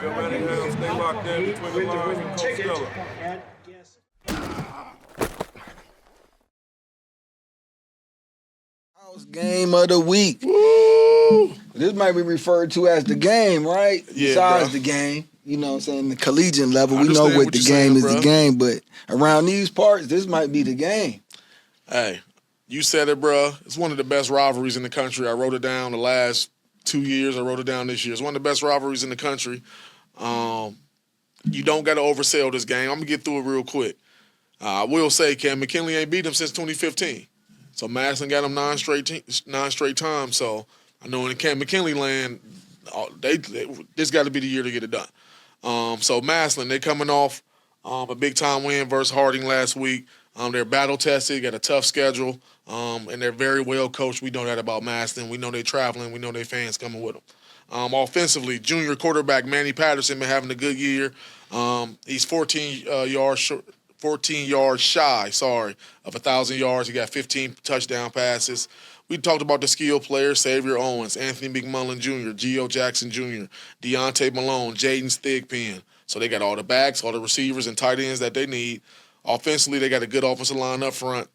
tomorrow, Ellie House. Stay locked in between the lines with Coach Stella. House Game of the week. Woo! This might be referred to as the game, right? Yeah, Besides bro. the game. You know what I'm saying? The collegiate level, I we know understand what what the you're game saying, is bro. the game, but around these parts, this might be the game. Hey, you said it, bro. It's one of the best rivalries in the country. I wrote it down the last 2 years. I wrote it down this year. It's one of the best rivalries in the country. You don't got to oversell this game. I'm going to get through it real quick. I will say Canton McKinley ain't beat them since 2015. So Massillon got them nine straight times. So I know in Canton McKinley land, this got to be the year to get it done. So Massillon, they coming off a big-time win versus Harding last week. They're battle-tested, got a tough schedule, and they're very well coached. We know that about Massillon. We know they're traveling. We know their fans coming with them. Offensively, junior quarterback Manny Patterson been having a good year. He's 14 yards shy, of 1,000 yards. He got 15 touchdown passes. We talked about the skill players, Xavier Owens, Anthony McMullen Jr., Geo Jackson Jr., Deontay Malone, Jaden Thigpen. So they got all the backs, all the receivers and tight ends that they need. Offensively, they got a good offensive line up front.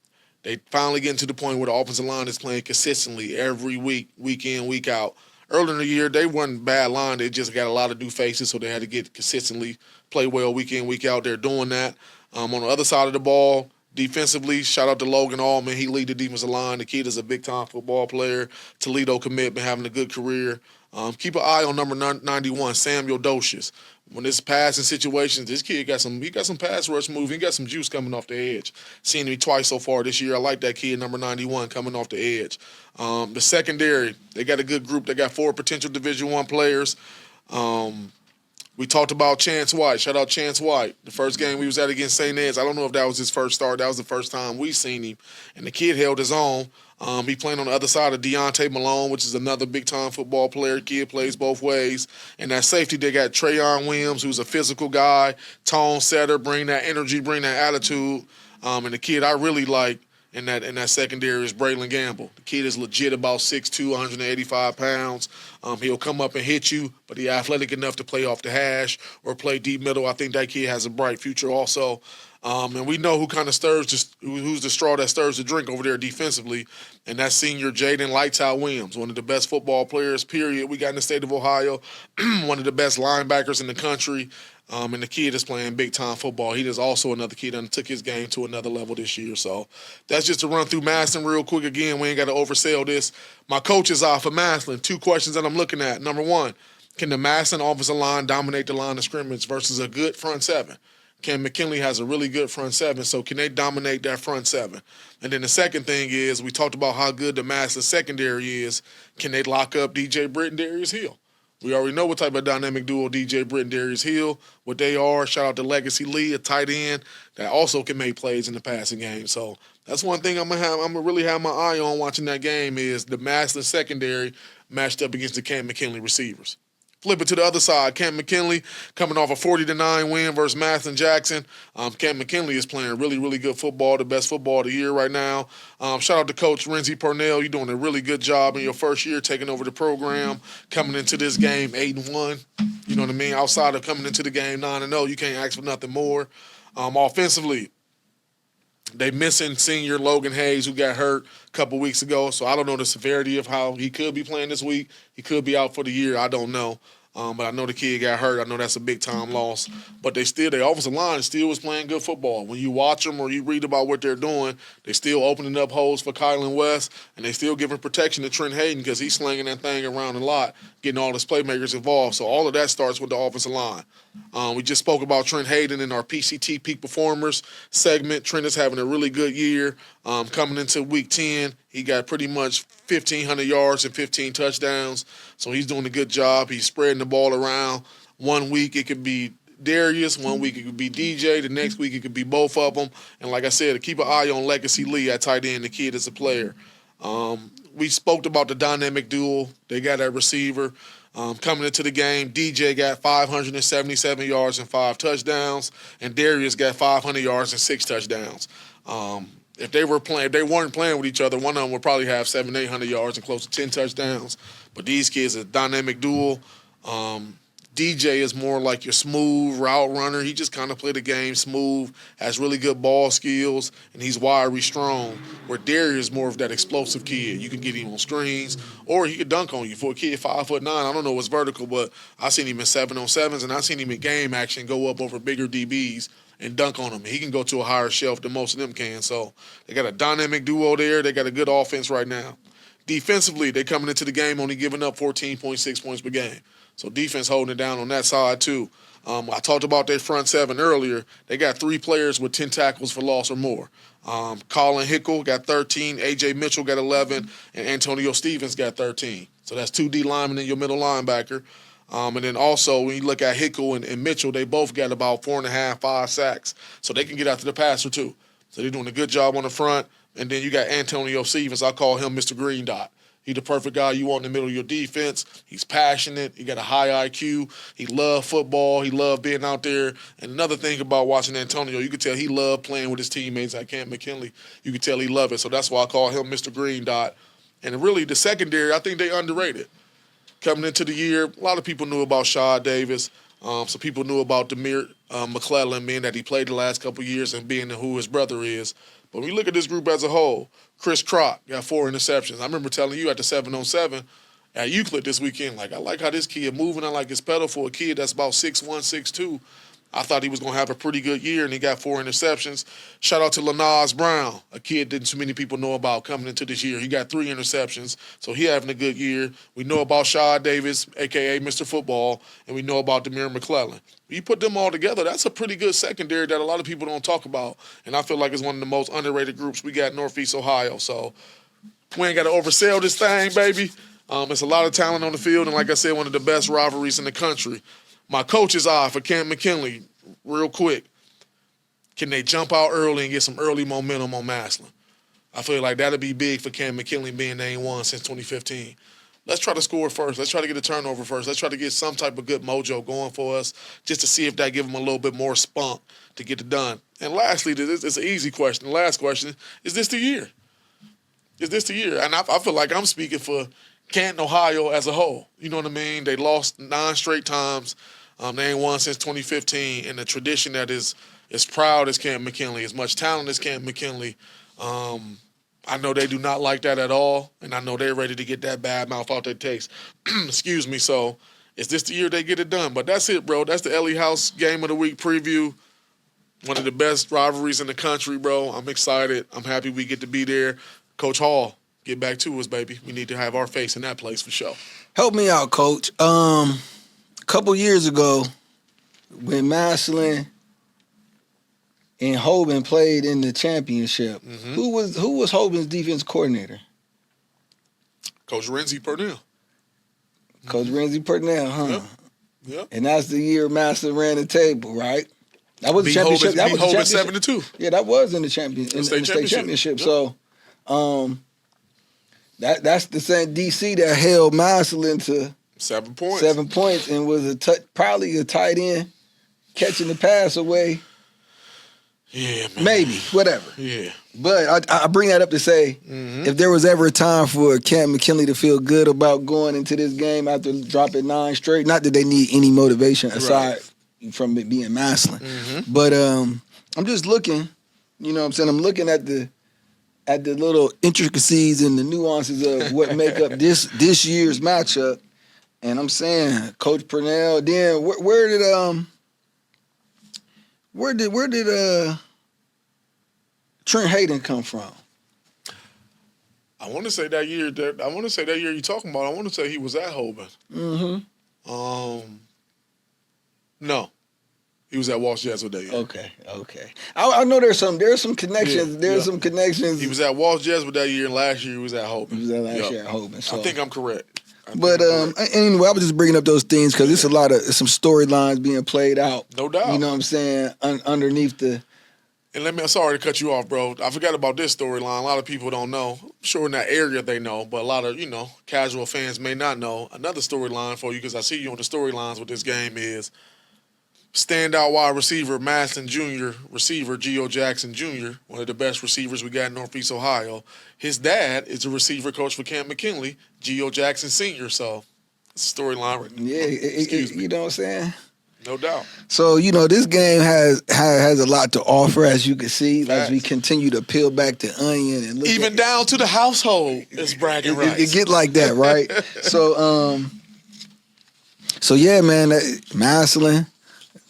They finally getting to the point where the offensive line is playing consistently every week, week in, week out. Earlier in the year, they weren't bad line. They just got a lot of new faces, so they had to get consistently play well week in, week out. They're doing that. On the other side of the ball, defensively, shout out to Logan Allman. He lead the defensive line. The kid is a big-time football player. Toledo commit, been having a good career. Keep an eye on number 91, Samuel Docious. When it's passing situations, this kid got some pass rush move. He got some juice coming off the edge. Seen him twice so far this year. I like that kid, number 91, coming off the edge. The secondary, they got a good group. They got 4 potential Division I players. We talked about Chance White. Shout out Chance White. The first game we was at against St. Ed's, I don't know if that was his first start. That was the first time we seen him. And the kid held his own. He playing on the other side of Deontay Malone, which is another big-time football player. Kid plays both ways. And that safety, they got Trayon Williams, who's a physical guy, tone setter, bring that energy, bring that attitude. And the kid I really like in that secondary is Braylon Gamble. The kid is legit about 6'2", 185 pounds. He'll come up and hit you, but he's athletic enough to play off the hash or play deep middle. I think that kid has a bright future also. And we know who kind of who's the straw that stirs the drink over there defensively, and that's senior Jaden Lightout Williams, one of the best football players, period, we got in the state of Ohio, one of the best linebackers in the country. And the kid is playing big-time football. He is also another kid that took his game to another level this year. So that's just to run through Massillon real quick. Again, we ain't got to oversell this. My coaches are for Massillon. 2 questions that I'm looking at. Number 1, can the Massillon offensive line dominate the line of scrimmage versus a good front 7? Canton McKinley has a really good front 7, so can they dominate that front 7? And then the second thing is, we talked about how good the Massillon secondary is. Can they lock up DJ Britt and Darius Hill? We already know what type of dynamic duo DJ Britt and Darius Hill, what they are. Shout out to Legacy Lee, a tight end that also can make plays in the passing game. So that's one thing I'm gonna really have my eye on watching that game is the Massillon secondary matched up against the Canton McKinley receivers. Flip it to the other side. Canton McKinley coming off a 40-9 win versus Massillon Jackson. Canton McKinley is playing really, really good football, the best football of the year right now. Shout out to Coach Renzi Purnell. You're doing a really good job in your first year taking over the program, coming into this game 8-1. You know what I mean? Outside of coming into the game 9-0, you can't ask for nothing more. Offensively, they missing senior Logan Hayes, who got hurt a couple weeks ago. So I don't know the severity of how he could be playing this week. He could be out for the year. I don't know. But I know the kid got hurt. I know that's a big-time loss. But their offensive line still was playing good football. When you watch them or you read about what they're doing, they still opening up holes for Kylan West, and they still giving protection to Trent Hayden because he's slinging that thing around a lot, getting all his playmakers involved. So all of that starts with the offensive line. We just spoke about Trent Hayden in our PCT Peak Performers segment. Trent is having a really good year. Coming into Week 10, he got pretty much 1,500 yards and 15 touchdowns. So he's doing a good job. He's spreading the ball around. One week it could be Darius. One week it could be DJ. The next week it could be both of them. And like I said, keep an eye on Legacy Lee at tight end. The kid is a player. We spoke about the dynamic duel. They got that receiver. Coming into the game, DJ got 577 yards and 5 touchdowns, and Darius got 500 yards and 6 touchdowns. If they weren't playing with each other, one of them would probably have 700-800 yards and close to 10 touchdowns. But these kids are a dynamic duel. DJ is more like your smooth route runner. He just kind of play the game smooth, has really good ball skills, and he's wiry strong. Where Darius is more of that explosive kid. You can get him on screens, or he could dunk on you. For a kid 5'9", I don't know what's vertical, but I seen him in 7-on-7s, and I seen him in game action go up over bigger DBs and dunk on him. He can go to a higher shelf than most of them can. So they got a dynamic duo there. They got a good offense right now. Defensively, they're coming into the game only giving up 14.6 points per game. So defense holding it down on that side too. I talked about their front seven earlier. They got 3 players with 10 tackles for loss or more. Colin Hickle got 13, A.J. Mitchell got 11, and Antonio Stevens got 13. So that's 2 D linemen and your middle linebacker. And then also when you look at Hickle and Mitchell, they both got about 4.5, 5 sacks. So they can get after the passer too. So they're doing a good job on the front. And then you got Antonio Stevens. I call him Mr. Green Dot. He's the perfect guy you want in the middle of your defense. He's passionate. He got a high IQ. He loves football. He loves being out there. And another thing about watching Antonio, you could tell he loved playing with his teammates at Canton McKinley. You could tell he loved it. So that's why I call him Mr. Green Dot. And really the secondary, I think they underrated. Coming into the year, a lot of people knew about Shaw Davis. Some people knew about Demir McClellan, being that he played the last couple of years and being who his brother is. But when you look at this group as a whole, Chris Crock got 4 interceptions. I remember telling you at the 7-on-7 at Euclid this weekend, like, I like how this kid moving. I like his pedal for a kid that's about 6'1", 6'2". I thought he was going to have a pretty good year, and he got 4 interceptions. Shout out to Lanaz Brown, a kid that too many people know about coming into this year. He got 3 interceptions, so he having a good year. We know about Shaw Davis, a.k.a. Mr. Football, and we know about Demir McClellan. You put them all together, that's a pretty good secondary that a lot of people don't talk about, and I feel like it's one of the most underrated groups we got in Northeast Ohio. So we ain't got to oversell this thing, baby. It's a lot of talent on the field, and like I said, one of the best rivalries in the country. My coach's eye for Canton McKinley, real quick. Can they jump out early and get some early momentum on Massillon? I feel like that'll be big for Canton McKinley being they ain't won since 2015. Let's try to score first. Let's try to get a turnover first. Let's try to get some type of good mojo going for us just to see if that give them a little bit more spunk to get it done. And lastly, this is an easy question. The last question, is this the year? Is this the year? And I feel like I'm speaking for Canton, Ohio as a whole. You know what I mean? They lost 9 straight times. They ain't won since 2015, and the tradition that is as proud as Canton McKinley, as much talent as Canton McKinley. I know they do not like that at all, and I know they're ready to get that bad mouth out their taste. Excuse me. So is this the year they get it done? But that's it, bro. That's the Ellie House Game of the Week preview. One of the best rivalries in the country, bro. I'm excited. I'm happy we get to be there. Coach Hall, get back to us, baby. We need to have our face in that place for sure. Help me out, Coach. A couple years ago, when Massillon and Hoban played in the championship, who was Hoban's defense coordinator? Coach Renzi Purnell. Coach Renzi Purnell, huh? Yep. And that's the year Massillon ran the table, right? That was the Beat championship. Hoban, That was the Hoban championship. 7-2. Yeah, that was in the state championship. Yep. So, that's the same DC that held Massillon to 7 points. 7 points and was probably a tight end catching the pass away. Yeah, man. Maybe, whatever. Yeah. But I bring that up to say, if there was ever a time for Canton McKinley to feel good about going into this game after dropping 9 straight, not that they need any motivation aside from it being Massillon, but I'm just looking, you know what I'm saying? I'm looking at the little intricacies and the nuances of what make up this year's matchup, and I'm saying Coach Purnell. Then where did Trent Hayden come from? I want to say that year you're talking about. I want to say he was at Hoban. No, he was at Walsh Jesuit that year. Okay. I know there's some connections. Some connections. He was at Walsh Jesuit that year, and last year he was at Hoban. He was at last year at Hoban. So. I think I'm correct. But anyway, I was just bringing up those things because there's some storylines being played out. No doubt. You know what I'm saying? Underneath the. And I'm sorry to cut you off, bro. I forgot about this storyline. A lot of people don't know. I'm sure in that area they know, but a lot of, casual fans may not know. Another storyline for you, because I see you on the storylines with this game, is standout wide receiver, Massillon Jr., receiver Geo Jackson Jr., one of the best receivers we got in Northeast Ohio. His dad is a receiver coach for Canton McKinley, Geo Jackson Sr., so Storyline. Yeah, you know what I'm saying? No doubt. So, you know, this game has a lot to offer, as you can see, Facts. as we continue to peel back the onion and look Even down to the household is bragging rights. It get like that, right? So yeah, man, Massillon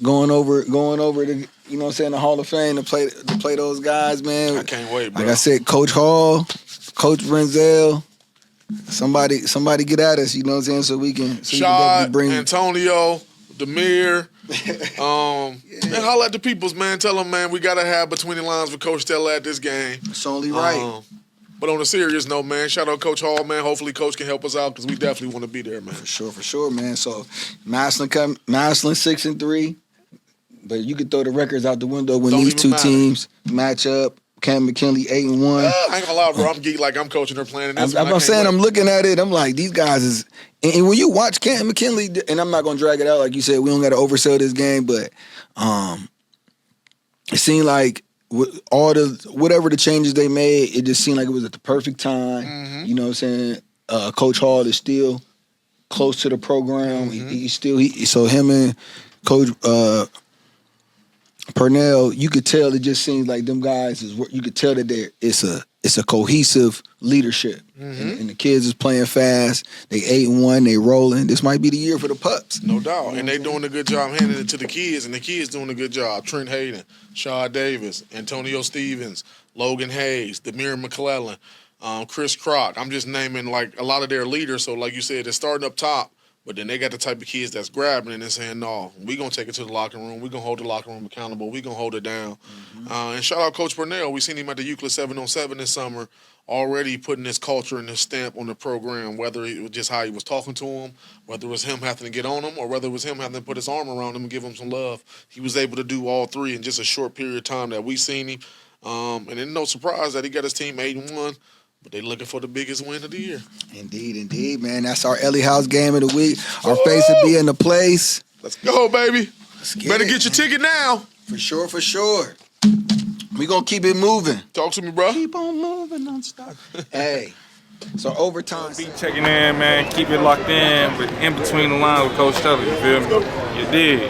going over the, you know what I'm saying, the Hall of Fame to play those guys, man. I can't wait, bro. Like I said, Coach Hall, Coach Brenzel, somebody get at us, you know what I'm saying, so we can Shad, bring Antonio, Demir, and holla at the peoples, man. Tell them, man, we gotta have between the lines with Coach Stella at this game. It's only right. But on a serious note, man, shout out Coach Hall, man. Hopefully Coach can help us out because we definitely want to be there, man. For sure, man. So Massillon 6-3, but you could throw the records out the window when these two teams match up. Canton McKinley 8-1. I ain't gonna lie, bro. I'm geek like I'm coaching her playing this. I'm saying, I'm looking at it. I'm like, these guys is. And when you watch Canton McKinley, and I'm not gonna drag it out like you said, we don't got to oversell this game, but it seemed like whatever the changes they made, it just seemed like it was at the perfect time. Mm-hmm. You know what I'm saying? Coach Hall is still close to the program. Mm-hmm. So him and Coach Purnell, you could tell it just seems like them guys you could tell that it's a cohesive leadership. Mm-hmm. And the kids is playing fast. They 8-1, they rolling. This might be the year for the pups. No doubt. And they doing a good job handing it to the kids, and the kids doing a good job. Trent Hayden, Shaw Davis, Antonio Stevens, Logan Hayes, Demir McClellan, Chris Crock. I'm just naming like a lot of their leaders. So like you said, they're starting up top. But then they got the type of kids that's grabbing it and saying, no, we're going to take it to the locker room. We're going to hold the locker room accountable. We're going to hold it down. Mm-hmm. And shout out Coach Purnell. We seen him at the Euclid 7-on-7 this summer, already putting his culture and his stamp on the program, whether it was just how he was talking to him, whether it was him having to get on him, or whether it was him having to put his arm around him and give him some love. He was able to do all three in just a short period of time that we seen him. And it's no surprise that he got his team 8-1. But they looking for the biggest win of the year. Indeed, man. That's our Ellie House game of the week. Our face will be in the place. Let's go, baby. Better get your ticket now. For sure. We gonna keep it moving. Talk to me, bro. Keep on moving, don't stop. Hey, so overtime. Be checking in, man. Keep it locked in, but in between the lines with Coach Stella. You feel me? You dig?